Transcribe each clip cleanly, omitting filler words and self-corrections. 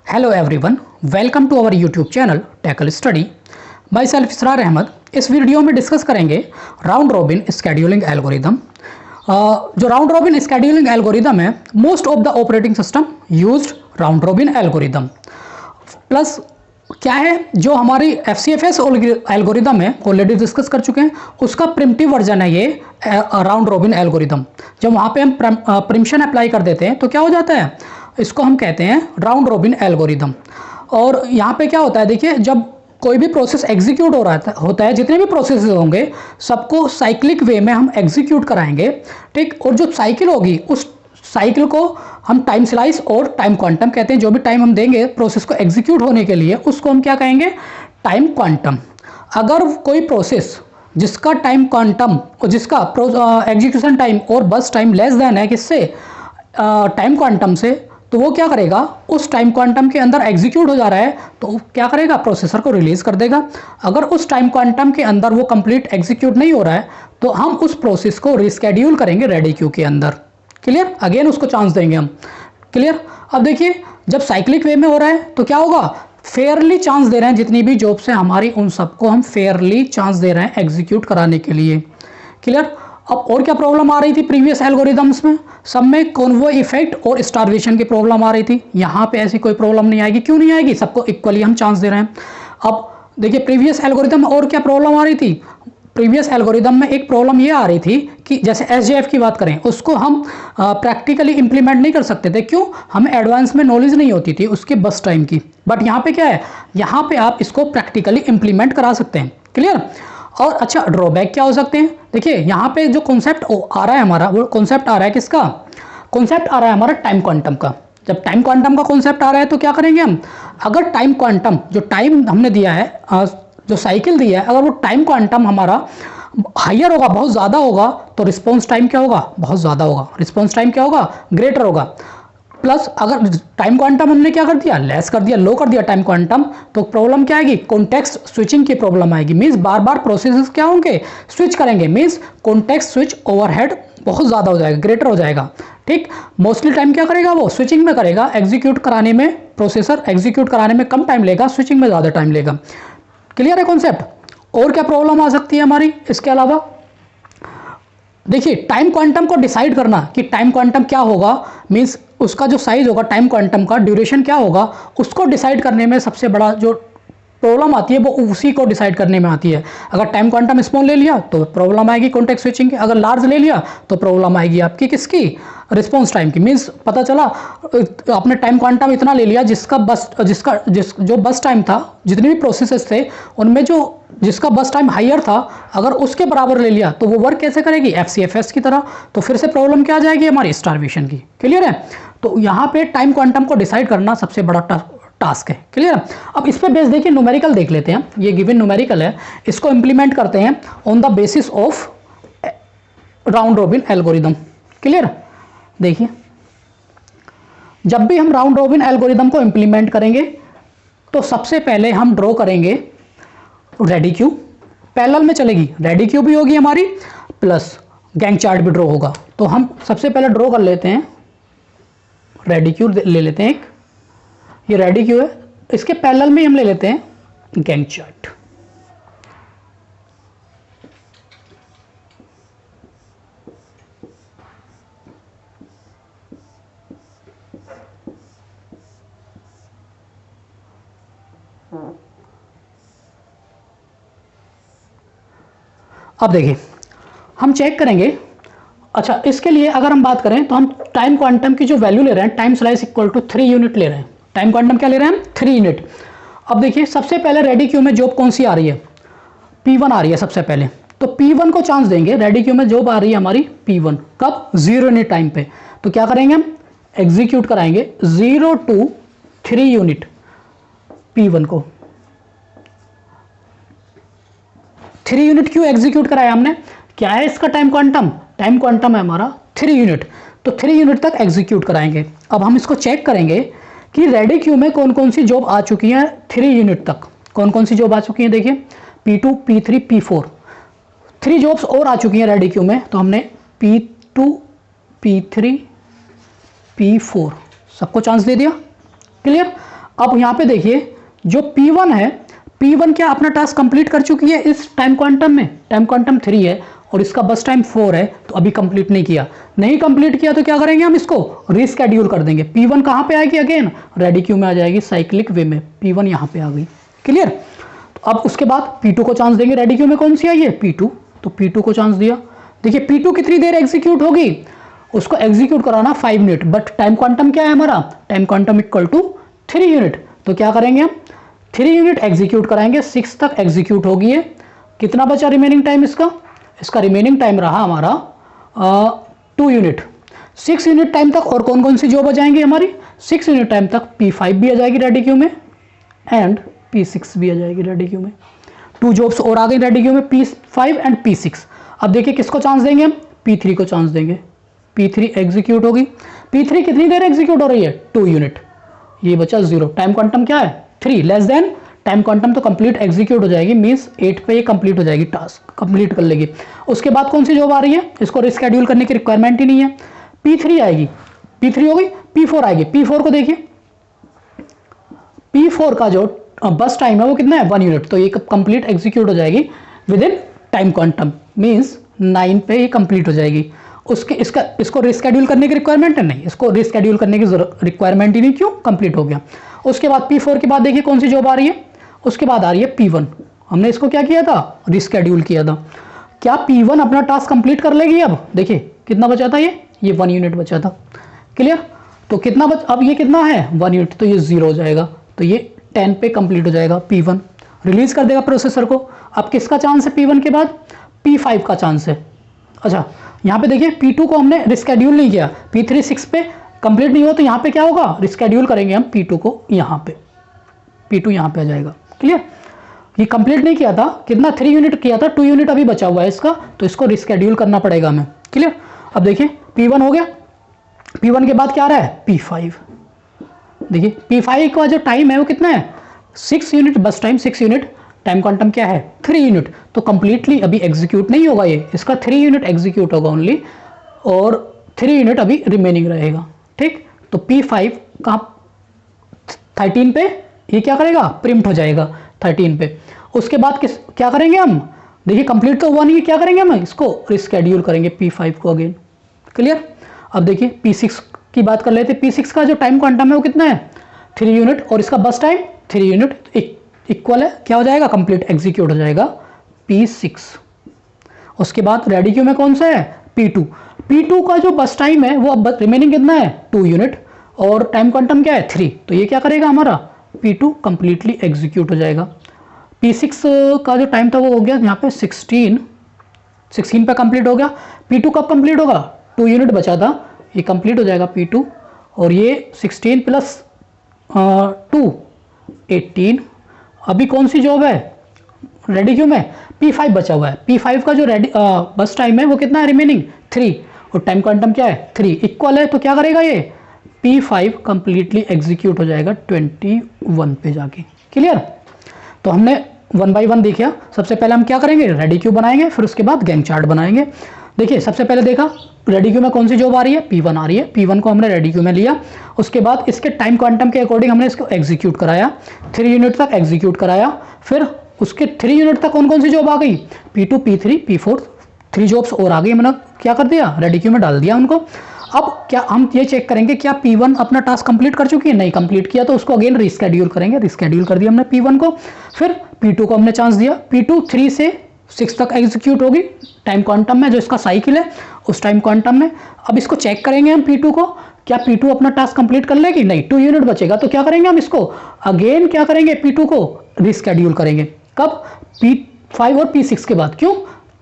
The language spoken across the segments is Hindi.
Hello everyone, welcome to our YouTube channel Tackle Study. Myself Israr Ahmad. इस वीडियो में डिस्कस करेंगे राउंड रॉबिन स्केड्यूलिंग एल्गोरिदम। जो राउंड रॉबिन स्केड्यूलिंग एल्गोरिदम है, most of the operating system used round robin algorithm. Plus क्या है, जो हमारी FCFS एल्गोरिदम है ऑलरेडी डिस्कस कर चुके हैं, उसका प्रिमिटिव वर्जन है ये राउंड रॉबिन एल्गोरिदम। जब वहाँ पे हम प्रिम्पशन अप्लाई कर देते हैं तो क्या हो जाता है, इसको हम कहते हैं राउंड रॉबिन एल्गोरिदम। और यहाँ पे क्या होता है, देखिए, जब कोई भी प्रोसेस एग्जीक्यूट हो रहा होता है, जितने भी प्रोसेस होंगे सबको साइक्लिक वे में हम एग्जीक्यूट कराएंगे, ठीक। और जो साइकिल होगी उस साइकिल को हम टाइम स्लाइस और टाइम क्वांटम कहते हैं। जो भी टाइम हम देंगे प्रोसेस को एग्जीक्यूट होने के लिए, उसको हम क्या कहेंगे, टाइम क्वांटम। अगर कोई प्रोसेस जिसका टाइम क्वांटम और जिसका एग्जीक्यूशन टाइम और बस टाइम लेस देन है किससे, टाइम क्वांटम से, तो वो क्या करेगा, उस टाइम क्वांटम के अंदर एग्जीक्यूट हो जा रहा है तो क्या करेगा, प्रोसेसर को रिलीज कर देगा। अगर उस टाइम क्वांटम के अंदर वो कंप्लीट एग्जीक्यूट नहीं हो रहा है तो हम उस प्रोसेस को रिस्केड्यूल करेंगे रेडी क्यू के अंदर। क्लियर, अगेन उसको चांस देंगे हम। क्लियर। अब देखिए, जब साइक्लिक वे में हो रहा है तो क्या होगा, फेयरली चांस दे रहे हैं, जितनी भी जॉब्स हैं हमारी उन सबको हम फेयरली चांस दे रहे हैं एग्जीक्यूट कराने के लिए। क्लियर। अब और क्या प्रॉब्लम आ रही थी प्रीवियस एल्गोरिदम्स में, सब में कॉन्वॉय इफेक्ट और स्टारवेशन की प्रॉब्लम आ रही थी। यहाँ पे ऐसी कोई प्रॉब्लम नहीं आएगी। क्यों नहीं आएगी, सबको इक्वली हम चांस दे रहे हैं। अब देखिए, प्रीवियस एल्गोरिदम में और क्या प्रॉब्लम आ रही थी, प्रीवियस एल्गोरिदम में एक प्रॉब्लम ये आ रही थी कि जैसे SJF की बात करें, उसको हम प्रैक्टिकली इंप्लीमेंट नहीं कर सकते थे। क्यों, हमें एडवांस में नॉलेज नहीं होती थी उसके बस टाइम की। बट यहाँ पे क्या है, यहाँ पे आप इसको प्रैक्टिकली इंप्लीमेंट करा सकते हैं। क्लियर। और अच्छा, ड्रॉबैक क्या हो सकते हैं, देखिए यहाँ पे जो कॉन्सेप्ट आ रहा है हमारा, वो कॉन्सेप्ट आ रहा है किसका, कॉन्सेप्ट आ रहा है हमारा टाइम क्वांटम का। जब टाइम क्वांटम का कॉन्सेप्ट आ रहा है तो क्या करेंगे हम, अगर टाइम क्वांटम, जो टाइम हमने दिया है, जो साइकिल दिया है, अगर वो टाइम क्वांटम हमारा हायर होगा, बहुत ज़्यादा होगा, तो रिस्पॉन्स टाइम क्या होगा, बहुत ज़्यादा होगा। रिस्पॉन्स टाइम क्या होगा, ग्रेटर होगा। प्लस अगर टाइम क्वांटम हमने क्या कर दिया, लेस कर दिया, लो कर दिया टाइम क्वांटम, तो प्रॉब्लम क्या आएगी, कॉन्टेक्स्ट स्विचिंग की प्रॉब्लम आएगी। मीन्स बार बार प्रोसेसेस क्या होंगे, स्विच करेंगे। मीन्स कॉन्टेक्स्ट स्विच ओवरहेड बहुत ज़्यादा हो जाएगा, ग्रेटर हो जाएगा। ठीक। मोस्टली टाइम क्या करेगा, वो स्विचिंग में करेगा। एग्जीक्यूट कराने में, प्रोसेसर एग्जीक्यूट कराने में कम टाइम लेगा, स्विचिंग में ज़्यादा टाइम लेगा। क्लियर है कॉन्सेप्ट। और क्या प्रॉब्लम आ सकती है हमारी इसके अलावा, देखिए, टाइम क्वांटम को डिसाइड करना कि टाइम क्वांटम क्या होगा, मींस उसका जो साइज होगा टाइम क्वांटम का, ड्यूरेशन क्या होगा, उसको डिसाइड करने में सबसे बड़ा जो प्रॉब्लम आती है वो उसी को डिसाइड करने में आती है। अगर टाइम क्वांटम स्मॉल ले लिया तो प्रॉब्लम आएगी कॉन्टेक्स्ट स्विचिंग की, अगर लार्ज ले लिया तो प्रॉब्लम आएगी आपकी किसकी, रिस्पॉन्स टाइम की। मीन्स पता चला आपने टाइम क्वांटम इतना ले लिया जो बस टाइम था, जितने भी प्रोसेसेस थे उनमें जिसका बस टाइम हायर था, अगर उसके बराबर ले लिया तो वो वर्क कैसे करेगी, FCFS की तरह। तो फिर से प्रॉब्लम क्या आ जाएगी हमारी, स्टारवेशन की। क्लियर है। तो यहाँ पे टाइम क्वांटम को डिसाइड करना सबसे बड़ा टास्क है। क्लियर है। अब इस पे बेस देखिए, न्यूमेरिकल देख लेते हैं। ये गिवन न्यूमेरिकल है, इसको इंप्लीमेंट करते हैं on the basis of round robin algorithm. Clear. देखिए, जब भी हम राउंड रॉबिन एल्गोरिदम को इंप्लीमेंट करेंगे तो सबसे पहले हम ड्रॉ करेंगे रेडी क्यू, पैरेलल में चलेगी, रेडी क्यू भी होगी हमारी, प्लस गैंग चार्ट भी ड्रॉ होगा। तो हम सबसे पहले ड्रॉ कर लेते हैं, रेडी क्यू ले लेते हैं एक, ये रेडी क्यू है, इसके पैरेलल में हम ले लेते हैं गैंग चार्ट। अब देखिए, हम चेक करेंगे। अच्छा, इसके लिए अगर हम बात करें तो हम टाइम क्वांटम की जो वैल्यू ले रहे हैं, time slice equal to 3 unit ले रहे हैं। टाइम क्वांटम क्या ले रहे हैं हम, 3 यूनिट। अब देखिए, सबसे पहले रेडी क्यू में जॉब कौन सी आ रही है, P1 आ रही है सबसे पहले, तो P1 को चांस देंगे। रेडी क्यू में जॉब आ रही है हमारी P1, कब, 0 यूनिट टाइम पे। तो क्या करेंगे हम, एग्जीक्यूट कराएंगे 0 to 3 यूनिट P1 को। 3 यूनिट क्यों एग्जीक्यूट कराया हमने, क्या है इसका टाइम क्वांटम, टाइम क्वांटम है हमारा 3 यूनिट, तो 3 यूनिट तक एग्जीक्यूट कराएंगे। अब हम इसको चेक करेंगे कि रेडी क्यू में कौन कौन सी जॉब आ चुकी हैं 3 यूनिट तक, कौन कौन सी जॉब आ चुकी हैं। देखिए, P2, P3, P4, 3 जॉब्स और आ चुकी हैं रेडी क्यू में। तो हमने P2, P3, P4 सबको चांस दे दिया। क्लियर। अब यहाँ पे देखिए जो P1 है, P1 क्या अपना टास्क कंप्लीट कर चुकी है इस टाइम क्वांटम में, टाइम क्वांटम 3 है और इसका बस टाइम 4 है, तो अभी कंप्लीट नहीं किया। नहीं कंप्लीट किया तो क्या करेंगे हम, इसको रीस्केड्यूल कर देंगे। P1 कहाँ पे आएगी, अगेन रेडी क्यू में आ जाएगी साइक्लिक वे में, P1 यहाँ पे आ गई। क्लियर। तो अब उसके बाद P2 को चांस देंगे, रेडी क्यू में कौन सी आई है, P2, तो P2 को चांस दिया। देखिए P2 कितनी देर एग्जीक्यूट होगी, उसको एग्जीक्यूट कराना 5 मिनट, बट टाइम क्वांटम क्या है हमारा, time quantum equal to 3 unit. तो क्या करेंगे हम, 3 यूनिट एग्जीक्यूट कराएंगे, 6 तक एग्जीक्यूट होगी है। कितना बचा रिमेनिंग टाइम इसका, इसका रिमेनिंग टाइम रहा हमारा 2 यूनिट। 6 यूनिट टाइम तक और कौन कौन सी जॉब आ जाएंगी हमारी, 6 यूनिट टाइम तक P5 भी आ जाएगी रेडी क्यू में एंड P6 भी आ जाएगी रेडी क्यू में। 2 जॉब्स और आ गई रेडी क्यू में, P5 एंड P6। अब देखिए किसको चांस देंगे हम, P3 को चांस देंगे। P3 एग्जीक्यूट होगी। P3 कितनी देर एग्जीक्यूट हो रही है, 2 यूनिट। ये बचा 0। टाइम क्वांटम क्या है, 3 लेस देन टाइम क्वांटम, तो कंप्लीट एग्जीक्यूट हो जाएगी, मींस 8 पे ये कंप्लीट हो जाएगी, टास्क कंप्लीट कर लेगी। उसके बाद कौन सी जॉब आ रही है, इसको रिस्केड्यूल करने की रिक्वायरमेंट ही नहीं है। P3 आएगी, P3 हो गई, P4 आएगी। P4 को देखिए, P4 का जो बस टाइम है वो कितना है, 1 यूनिट, तो ये कंप्लीट एग्जीक्यूट हो जाएगी with in time quantum, means 9 पे ये कंप्लीट हो जाएगी। उसके इसको रिस्केड्यूल करने की रिक्वायरमेंट है नहीं, इसको रिस्केड्यूल करने की रिक्वायरमेंट ही नहीं, क्यों, कंप्लीट हो गया। उसके बाद P4 के बाद देखिए कौन सी जॉब आ रही है, उसके बाद आ रही है P1। हमने इसको क्या किया था, रिस्केड्यूल किया था। क्या P1 अपना टास्क कंप्लीट कर लेगी, अब देखिए कितना बचा था, ये 1 यूनिट बचा था। क्लियर। तो कितना अब ये कितना है, 1 यूनिट, तो ये 0 हो जाएगा, तो ये 10 पे कंप्लीट हो जाएगा। P1 रिलीज कर देगा प्रोसेसर को। अब किसका चांस है P1 के बाद, P5 का चांस है। अच्छा यहाँ पे देखिए P2 को हमने रिस्केड्यूल नहीं किया, P3 6 पे कंप्लीट नहीं हुआ, तो यहाँ पे क्या होगा, रिस्केड्यूल करेंगे हम P2 को, यहाँ पे P2 यहाँ पे आ जाएगा। क्लियर। ये कंप्लीट नहीं किया था, कितना 3 यूनिट किया था, 2 यूनिट अभी बचा हुआ है इसका, तो इसको रिस्केड्यूल करना पड़ेगा हमें। क्लियर। अब देखिए P1 हो गया, P1 के बाद क्या आ रहा है, P5। देखिए P5 का जो टाइम है वो कितना है, 6 यूनिट बस टाइम, 6 यूनिट। टाइम क्वांटम क्या है, 3 यूनिट, तो कंप्लीटली अभी एग्जीक्यूट नहीं होगा ये, इसका 3 यूनिट एग्जीक्यूट होगा ओनली, और 3 यूनिट अभी रिमेनिंग रहेगा। ठीक। तो P5 का 13 पे ये क्या करेगा, प्रिंट हो जाएगा 13 पे। उसके बाद क्या करेंगे हम, देखिए कंप्लीट तो हुआ नहीं है, क्या करेंगे हम, इसको रिस्केड्यूल करेंगे P5 को अगेन। क्लियर। अब देखिए P6 की बात कर लेते हैं। P6 का जो टाइम क्वांटम है वो कितना है, 3 यूनिट, और इसका बस टाइम 3 यूनिट इक्वल है, क्या हो जाएगा, कंप्लीट एग्जीक्यूट हो जाएगा P6। उसके बाद रेडी क्यू में कौन सा है, P2। P2 का जो बस टाइम है वो अब रिमेनिंग कितना है, 2 यूनिट, और टाइम क्वांटम क्या है, 3, तो ये क्या करेगा हमारा P2 कंप्लीटली एग्जीक्यूट हो जाएगा। P6 का जो टाइम था वो हो गया यहाँ पे 16 पे कंप्लीट हो गया। P2 कब कंप्लीट होगा, 2 यूनिट बचा था, ये कंप्लीट हो जाएगा P2, और ये 16 प्लस 2 18। अभी कौन सी जॉब है रेडी क्यू में, P5 बचा हुआ है। P5 का जो बस टाइम है वो कितना है, रिमेनिंग 3, और टाइम क्वांटम क्या है, 3 इक्वल है, तो क्या करेगा ये P5 कंप्लीटली एग्जीक्यूट हो जाएगा 21 पे जाके। क्लियर। तो हमने 1 बाय 1 देखा। सबसे पहले हम क्या करेंगे, रेडी क्यू बनाएंगे, फिर उसके बाद गैंग चार्ट बनाएंगे। देखिए सबसे पहले देखा रेडी क्यू में कौन सी जॉब आ रही है, P1 आ रही है, P1 को हमने रेडी क्यू में लिया। उसके बाद इसके टाइम क्वांटम के अकॉर्डिंग हमने इसको एग्जीक्यूट कराया, 3 यूनिट तक एग्जीक्यूट कराया। फिर उसके 3 यूनिट तक कौन कौन सी जॉब आ गई, P2 P3 P4, 3 जॉब्स और आ गई, हमने क्या कर दिया, रेडी क्यू में डाल दिया उनको। अब क्या हम ये चेक करेंगे क्या P1 अपना टास्क कंप्लीट कर चुकी है, नहीं कंप्लीट किया तो उसको अगेन रिस्केड्यूल करेंगे। रिस्केड्यूल कर दिया हमने P1 को। फिर P2 को हमने चांस दिया, P2 3 से 6 तक एग्जीक्यूट होगी टाइम क्वांटम में, जो इसका साइकिल है उस टाइम क्वांटम में। अब इसको चेक करेंगे हम P2 को, क्या P2 अपना टास्क कंप्लीट कर लेगी, नहीं, 2 यूनिट बचेगा, तो क्या करेंगे हम इसको अगेन क्या करेंगे, P2 को रिस्केड्यूल करेंगे। कब, P5 और P6 के बाद। क्यों,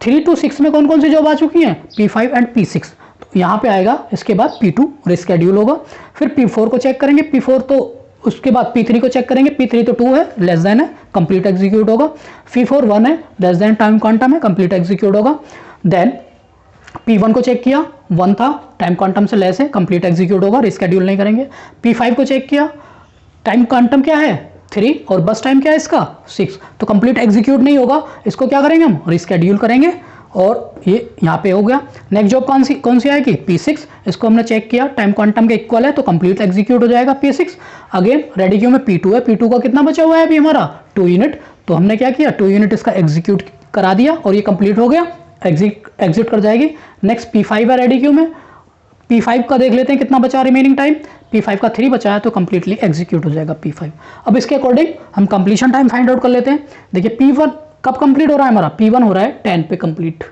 3 to 6 में कौन कौन सी जॉब आ चुकी हैं, P5 एंड P6, तो यहाँ पे आएगा। इसके बाद P2 रिस्केड्यूल होगा। फिर P4 को चेक करेंगे, P4 तो उसके बाद P3 को चेक करेंगे, P3 तो 2 है, लेस देन है, कंप्लीट एग्जीक्यूट होगा। P4 1 है, लेस देन टाइम क्वांटम है, कंप्लीट एग्जीक्यूट होगा। देन P1 को चेक किया, 1 था, टाइम क्वांटम से लेस है, कंप्लीट एग्जीक्यूट होगा, रिस्केड्यूल नहीं करेंगे। P5 को चेक किया, टाइम क्वांटम क्या है 3, और बस टाइम क्या है इसका 6, तो कंप्लीट एग्जीक्यूट नहीं होगा, इसको क्या करेंगे हम रिस्केड्यूल करेंगे। और ये यहाँ पे हो गया। नेक्स्ट जॉब कौन सी आएगी, P6। इसको हमने चेक किया, टाइम क्वांटम के इक्वल है तो कंप्लीट एग्जीक्यूट हो जाएगा P6। अगेन रेडी क्यू में P2 है, P2 का कितना बचा हुआ है अभी हमारा 2 यूनिट, तो हमने क्या किया 2 यूनिट इसका एग्जीक्यूट करा दिया और ये कंप्लीट हो गया, एग्जिट कर जाएगी। नेक्स्ट P5 है रेडी क्यू में, P5 का देख लेते हैं कितना बचा रिमेनिंग टाइम, P5 का 3 बचा है तो कंप्लीटली एग्जीक्यूट हो जाएगा P5। अब इसके अकॉर्डिंग हम कंप्लीशन टाइम फाइंड आउट कर लेते हैं। देखिए P1 कब कंप्लीट हो रहा है हमारा, P1 हो रहा है 10 पे कंप्लीट,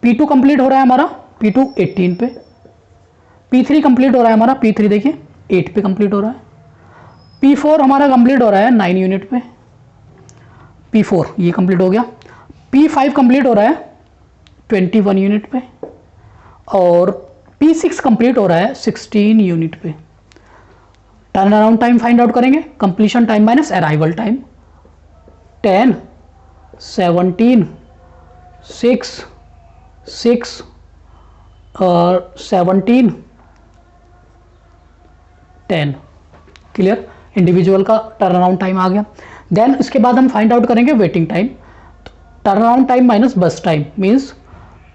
P2 कंप्लीट हो रहा है हमारा P2 18 पे, P3 कंप्लीट हो रहा है हमारा P3 देखिए 8 पे कंप्लीट हो रहा है, P4 हमारा कंप्लीट हो रहा है 9 यूनिट पे, P4 ये कंप्लीट हो गया, P5 कंप्लीट हो रहा है 21 यूनिट पे और P6 कंप्लीट हो रहा है 16 यूनिट पे। Turn around time find out करेंगे, completion time minus arrival time, 10 17 6 और 17 10। क्लियर, इंडिविजुअल का टर्न अराउंड टाइम आ गया। देन इसके बाद हम फाइंड आउट करेंगे waiting time. Turn around time minus burst time means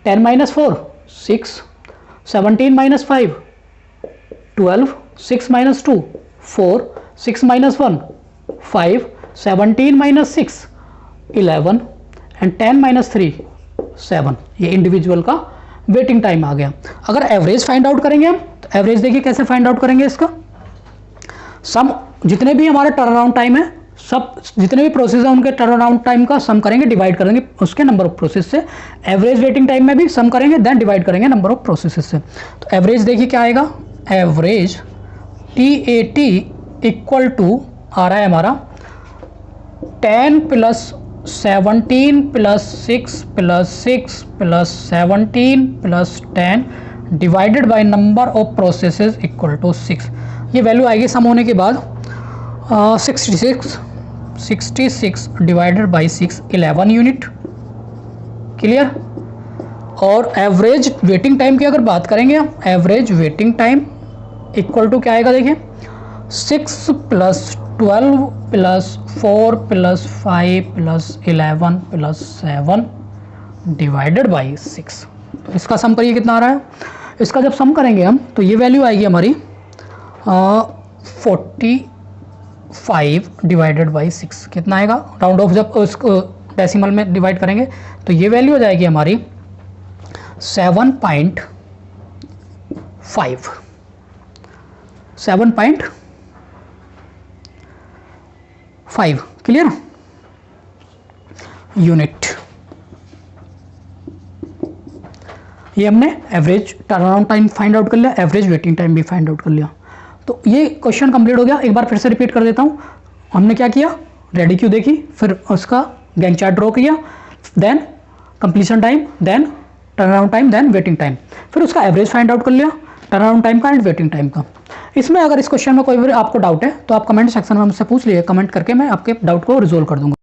10 minus 4 6, 17 minus 5 12, 6 minus 2 4, 6 minus 1 5, 17 minus 6 11 and 10 minus 3 7। ये इंडिविजुअल का वेटिंग टाइम आ गया। अगर एवरेज फाइंड आउट करेंगे हम तो एवरेज देखिए कैसे फाइंड आउट करेंगे इसका, सम जितने भी हमारा टर्न अराउंड टाइम है, सब जितने भी प्रोसेस है उनके टर्न अराउंड टाइम का सम करेंगे, डिवाइड करेंगे उसके नंबर ऑफ प्रोसेस से। एवरेज वेटिंग टाइम में भी सम करेंगे देन डिवाइड करेंगे नंबर ऑफ प्रोसेस से। तो एवरेज देखिए क्या आएगा, एवरेज TAT इक्वल टू आ रहा है हमारा 10 plus 17 plus 6 plus 6 plus 17 plus 10 divided by number of processes equal to 6। ये वैल्यू आएगी सम होने के बाद 66 डिवाइडेड बाई 6 11 यूनिट। क्लियर। और एवरेज वेटिंग टाइम की अगर बात करेंगे हम, average waiting time equal to क्या आएगा देखिए 6 plus 12 plus 4 plus 5 plus 11 plus 7 divided by 6। इसका सम करिए कितना आ रहा है, इसका जब सम करेंगे हम तो ये वैल्यू आएगी हमारी 45 डिवाइडेड बाई 6। कितना आएगा, राउंड ऑफ जब उसको डेसिमल में डिवाइड करेंगे तो ये वैल्यू हो जाएगी हमारी 7.5। Clear unit. ये हमने average turn around time find out कर लिया, एवरेज वेटिंग टाइम भी फाइंड आउट कर लिया। तो ये क्वेश्चन कंप्लीट हो गया। एक बार फिर से रिपीट कर देता हूँ, हमने क्या किया, रेडी क्यू देखी, फिर उसका गैंग चार्ट ड्रॉ किया, then completion time, then turn around time, then waiting time, फिर उसका एवरेज फाइंड आउट कर लिया टर्न अराउंड टाइम का एंड वेटिंग टाइम का। इसमें अगर इस क्वेश्चन में कोई भी आपको डाउट है तो आप कमेंट सेक्शन में मुझसे पूछ लीजिए, कमेंट करके मैं आपके डाउट को रिजोल्व कर दूंगा।